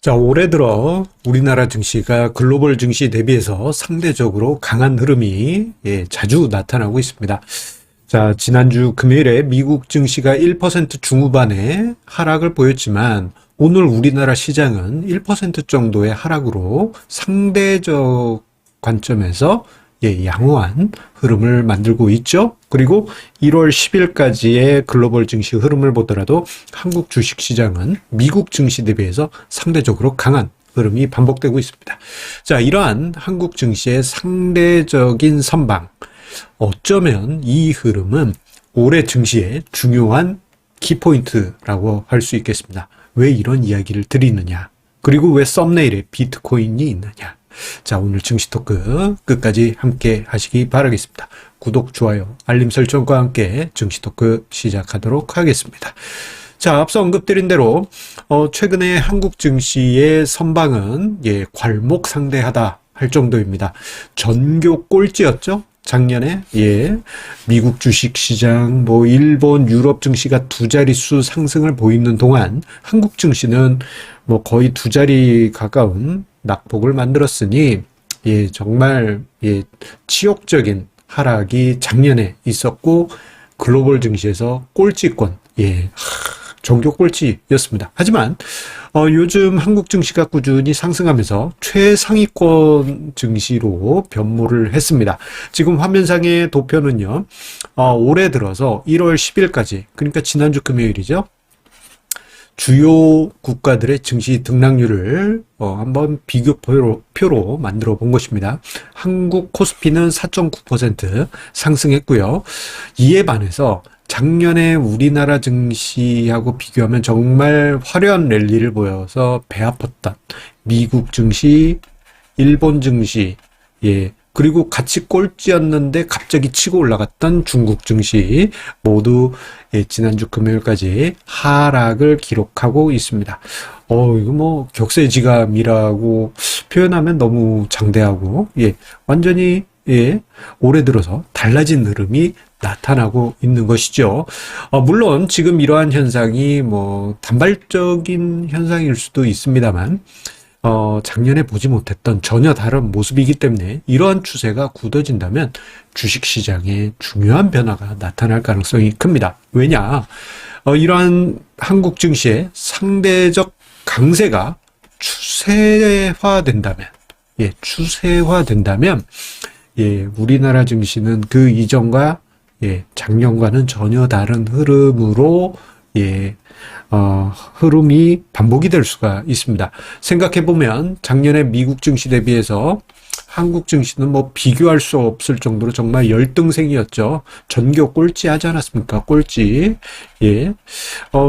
자, 올해 들어 우리나라 증시가 글로벌 증시 대비해서 상대적으로 강한 흐름이 자주 나타나고 있습니다. 자, 지난주 금요일에 미국 증시가 1% 중후반의 하락을 보였지만 오늘 우리나라 시장은 1% 정도의 하락으로 상대적 관점에서 양호한 흐름을 만들고 있죠. 그리고 1월 10일까지의 글로벌 증시 흐름을 보더라도 한국 주식시장은 미국 증시 대비해서 상대적으로 강한 흐름이 반복되고 있습니다. 자, 이러한 한국 증시의 상대적인 선방, 어쩌면 이 흐름은 올해 증시의 중요한 키포인트라고 할 수 있겠습니다. 왜 이런 이야기를 드리느냐? 그리고 왜 썸네일에 비트코인이 있느냐? 자, 오늘 증시 토크 끝까지 함께 하시기 바라겠습니다. 구독, 좋아요, 알림 설정과 함께 증시 토크 시작하도록 하겠습니다. 자, 앞서 언급드린 대로 최근에 한국 증시의 선방은 괄목상대하다 할 정도입니다. 전교 꼴찌였죠? 작년에 미국 주식시장, 일본, 유럽 증시가 두 자릿수 상승을 보이는 동안 한국 증시는 거의 두 자리 가까운 낙폭을 만들었으니 정말 치욕적인 하락이 작년에 있었고 글로벌 증시에서 꼴찌권 전교 꼴찌였습니다. 하지만 요즘 한국 증시가 꾸준히 상승하면서 최상위권 증시로 변모를 했습니다. 지금 화면상의 도표는요, 올해 들어서 1월 10일까지, 그러니까 지난주 금요일이죠. 주요 국가들의 증시 등락률을 한번 비교표로 만들어 본 것입니다. 한국 코스피는 4.9% 상승했고요. 이에 반해서 작년에 우리나라 증시하고 비교하면 정말 화려한 랠리를 보여서 배 아팠던 미국 증시, 일본 증시, 그리고 같이 꼴찌였는데 갑자기 치고 올라갔던 중국 증시 모두 지난주 금요일까지 하락을 기록하고 있습니다. 이거 격세지감이라고 표현하면 너무 장대하고 완전히 올해 들어서 달라진 흐름이 나타나고 있는 것이죠. 물론 지금 이러한 현상이 단발적인 현상일 수도 있습니다만 작년에 보지 못했던 전혀 다른 모습이기 때문에 이러한 추세가 굳어진다면 주식시장에 중요한 변화가 나타날 가능성이 큽니다. 왜냐? 이러한 한국 증시의 상대적 강세가 추세화된다면, 우리나라 증시는 그 이전과 작년과는 전혀 다른 흐름으로 흐름이 반복이 될 수가 있습니다. 생각해보면 작년에 미국 증시 대비해서 한국 증시는 비교할 수 없을 정도로 정말 열등생이었죠. 전교 꼴찌 하지 않았습니까? 꼴찌.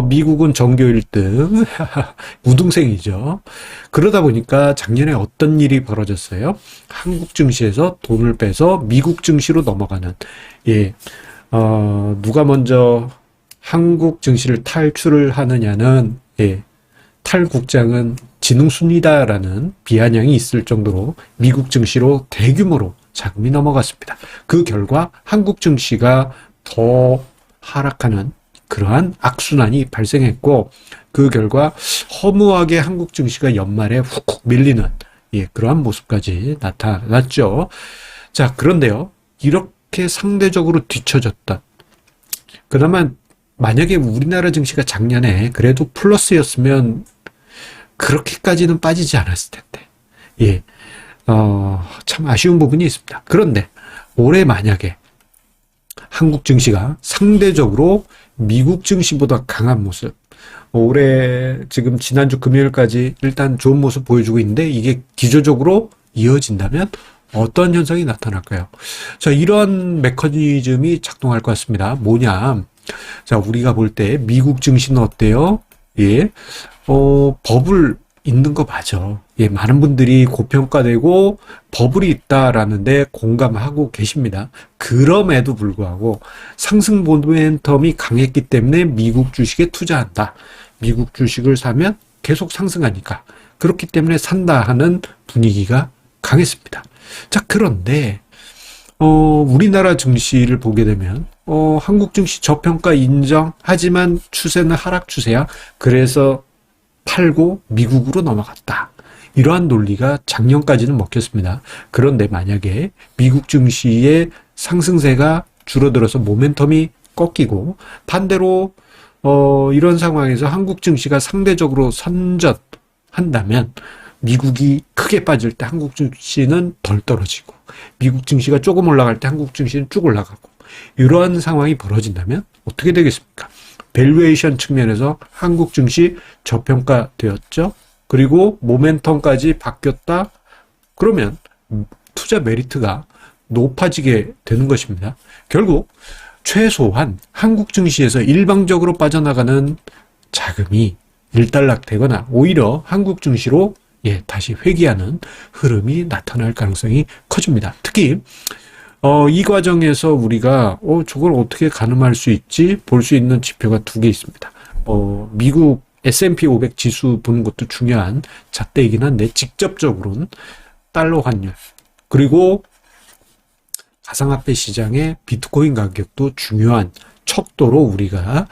미국은 전교 1등. 우등생이죠. 그러다 보니까 작년에 어떤 일이 벌어졌어요? 한국 증시에서 돈을 빼서 미국 증시로 넘어가는, 누가 먼저 한국 증시를 탈출을 하느냐는 탈국장은 지능순이다라는 비아냥이 있을 정도로 미국 증시로 대규모로 자금이 넘어갔습니다. 그 결과 한국 증시가 더 하락하는 그러한 악순환이 발생했고 그 결과 허무하게 한국 증시가 연말에 훅훅 밀리는 그러한 모습까지 나타났죠. 자, 그런데요, 이렇게 상대적으로 뒤처졌던, 그나마 만약에 우리나라 증시가 작년에 그래도 플러스였으면 그렇게까지는 빠지지 않았을 텐데, 참 아쉬운 부분이 있습니다. 그런데 올해 만약에 한국 증시가 상대적으로 미국 증시보다 강한 모습, 올해 지금 지난주 금요일까지 일단 좋은 모습 보여주고 있는데 이게 기조적으로 이어진다면 어떤 현상이 나타날까요? 자, 이런 메커니즘이 작동할 것 같습니다. 뭐냐? 자, 우리가 볼 때 미국 증시는 어때요? 버블 있는 거 맞아. 많은 분들이 고평가되고 버블이 있다라는데 공감하고 계십니다. 그럼에도 불구하고 상승 모멘텀이 강했기 때문에 미국 주식에 투자한다. 미국 주식을 사면 계속 상승하니까. 그렇기 때문에 산다 하는 분위기가 강했습니다. 자, 그런데 우리나라 증시를 보게 되면 한국 증시 저평가 인정, 하지만 추세는 하락 추세야. 그래서 팔고 미국으로 넘어갔다. 이러한 논리가 작년까지는 먹혔습니다. 그런데 만약에 미국 증시의 상승세가 줄어들어서 모멘텀이 꺾이고 반대로 이런 상황에서 한국 증시가 상대적으로 선전한다면 미국이 크게 빠질 때 한국 증시는 덜 떨어지고 미국 증시가 조금 올라갈 때 한국 증시는 쭉 올라가고 이러한 상황이 벌어진다면 어떻게 되겠습니까? 밸류에이션 측면에서 한국 증시 저평가되었죠. 그리고 모멘텀까지 바뀌었다. 그러면 투자 메리트가 높아지게 되는 것입니다. 결국 최소한 한국 증시에서 일방적으로 빠져나가는 자금이 일단락되거나 오히려 한국 증시로 다시 회귀하는 흐름이 나타날 가능성이 커집니다. 특히 이 과정에서 우리가 저걸 어떻게 가늠할 수 있지? 볼 수 있는 지표가 두 개 있습니다. 미국 S&P 500 지수 보는 것도 중요한 잣대이긴 한데 직접적으로는 달러 환율 그리고 가상화폐 시장의 비트코인 가격도 중요한 척도로 우리가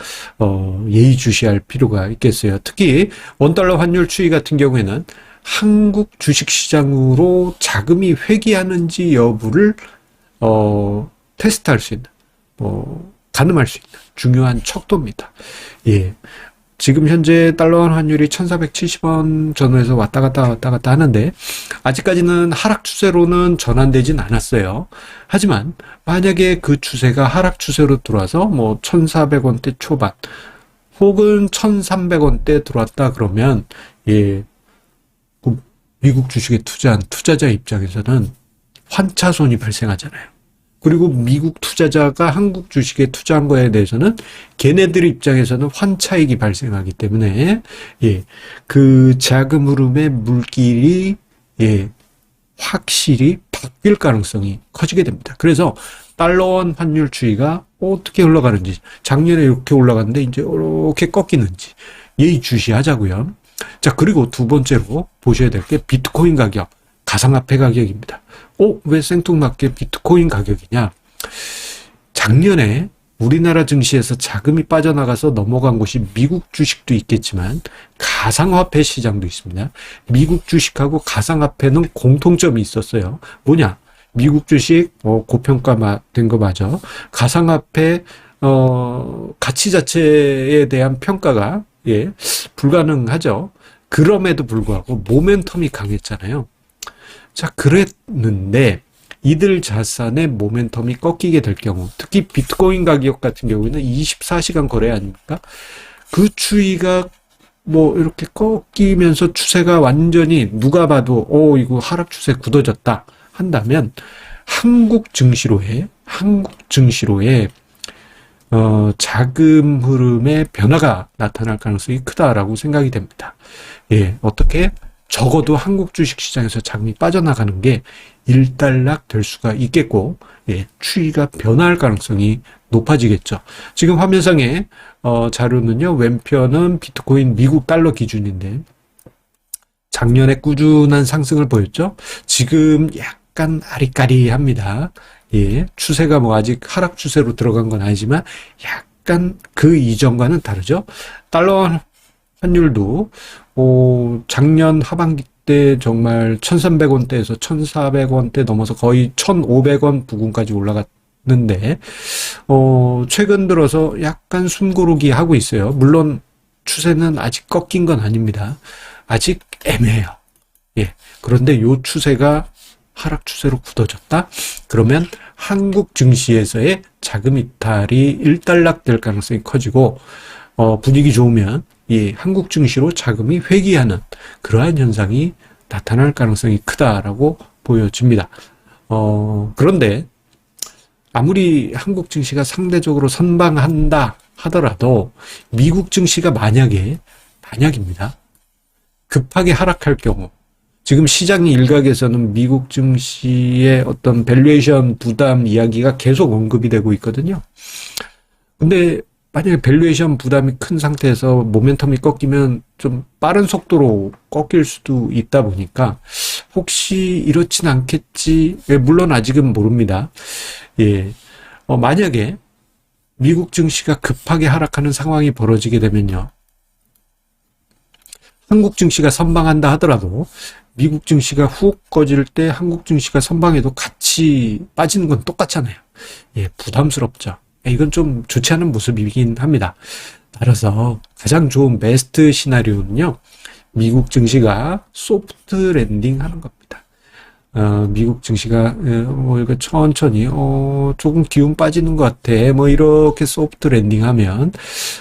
예의주시할 필요가 있겠어요. 특히 원달러 환율 추이 같은 경우에는 한국 주식시장으로 자금이 회귀하는지 여부를 테스트할 수 있는 가늠할 수 있는 중요한 척도입니다. 예. 지금 현재 달러 환율이 1470원 전후에서 왔다 갔다 하는데 아직까지는 하락 추세로는 전환되진 않았어요. 하지만 만약에 그 추세가 하락 추세로 들어와서 1400원대 초반 혹은 1300원대 들어왔다 그러면 미국 주식에 투자한 투자자 입장에서는 환차손이 발생하잖아요. 그리고 미국 투자자가 한국 주식에 투자한 거에 대해서는 걔네들 입장에서는 환차익이 발생하기 때문에 그 자금 흐름의 물길이 확실히 바뀔 가능성이 커지게 됩니다. 그래서 달러원 환율 추이가 어떻게 흘러가는지 작년에 이렇게 올라갔는데 이제 이렇게 꺾이는지 예의주시하자고요. 자, 그리고 두 번째로 보셔야 될 게 비트코인 가격, 가상화폐 가격입니다. 왜 생뚱맞게 비트코인 가격이냐? 작년에 우리나라 증시에서 자금이 빠져나가서 넘어간 곳이 미국 주식도 있겠지만 가상화폐 시장도 있습니다. 미국 주식하고 가상화폐는 공통점이 있었어요. 뭐냐? 미국 주식 고평가된 거 맞아. 가상화폐 가치 자체에 대한 평가가 불가능하죠. 그럼에도 불구하고 모멘텀이 강했잖아요. 자, 그랬는데 이들 자산의 모멘텀이 꺾이게 될 경우, 특히 비트코인 가격 같은 경우에는 24시간 거래 아닙니까? 그 추이가 이렇게 꺾이면서 추세가 완전히 누가 봐도 이거 하락 추세 굳어졌다 한다면 한국 증시로의 자금 흐름의 변화가 나타날 가능성이 크다라고 생각이 됩니다. 어떻게? 적어도 한국 주식시장에서 자금이 빠져나가는 게 일단락 될 수가 있겠고 추이가 변화할 가능성이 높아지겠죠. 지금 화면상에 자료는요. 왼편은 비트코인 미국 달러 기준인데 작년에 꾸준한 상승을 보였죠. 지금 약간 아리까리합니다. 추세가 아직 하락 추세로 들어간 건 아니지만 약간 그 이전과는 다르죠. 달러 환율도 작년 하반기 때 정말 1300원대에서 1400원대 넘어서 거의 1500원 부근까지 올라갔는데 최근 들어서 약간 숨고르기 하고 있어요. 물론 추세는 아직 꺾인 건 아닙니다. 아직 애매해요. 그런데 요 추세가 하락 추세로 굳어졌다? 그러면 한국 증시에서의 자금 이탈이 일단락될 가능성이 커지고 분위기 좋으면 한국 증시로 자금이 회귀하는 그러한 현상이 나타날 가능성이 크다라고 보여집니다. 그런데 아무리 한국 증시가 상대적으로 선방한다 하더라도 미국 증시가 만약입니다. 급하게 하락할 경우 지금 시장 일각에서는 미국 증시의 어떤 밸류에이션 부담 이야기가 계속 언급이 되고 있거든요. 근데 만약에 밸류에이션 부담이 큰 상태에서 모멘텀이 꺾이면 좀 빠른 속도로 꺾일 수도 있다 보니까 혹시 이렇진 않겠지. 물론 아직은 모릅니다. 만약에 미국 증시가 급하게 하락하는 상황이 벌어지게 되면요. 한국 증시가 선방한다 하더라도 미국 증시가 훅 꺼질 때 한국 증시가 선방해도 같이 빠지는 건 똑같잖아요. 예, 부담스럽죠. 이건 좀 좋지 않은 모습이긴 합니다. 따라서 가장 좋은 베스트 시나리오는요, 미국 증시가 소프트 랜딩 하는 겁니다. 미국 증시가 이거 천천히 조금 기운 빠지는 것 같아. 이렇게 소프트 랜딩 하면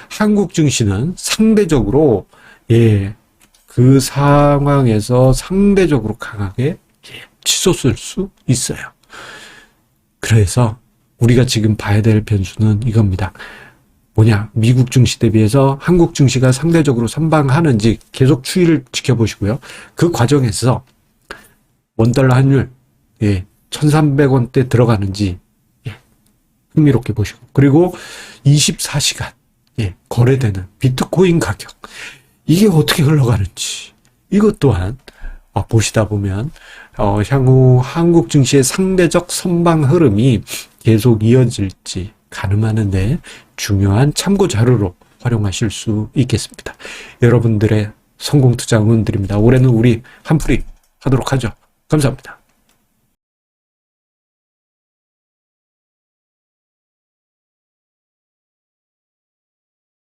한국 증시는 상대적으로 그 상황에서 상대적으로 강하게 치솟을 수 있어요. 그래서 우리가 지금 봐야 될 변수는 이겁니다. 뭐냐, 미국 증시 대비해서 한국 증시가 상대적으로 선방하는지 계속 추이를 지켜보시고요. 그 과정에서 원달러 환율 1,300원대 들어가는지 흥미롭게 보시고, 그리고 24시간 거래되는 비트코인 가격, 이게 어떻게 흘러가는지 이것 또한 보시다 보면 향후 한국 증시의 상대적 선방 흐름이 계속 이어질지 가늠하는데 중요한 참고 자료로 활용하실 수 있겠습니다. 여러분들의 성공 투자 응원드립니다. 올해는 우리 한풀이 하도록 하죠. 감사합니다.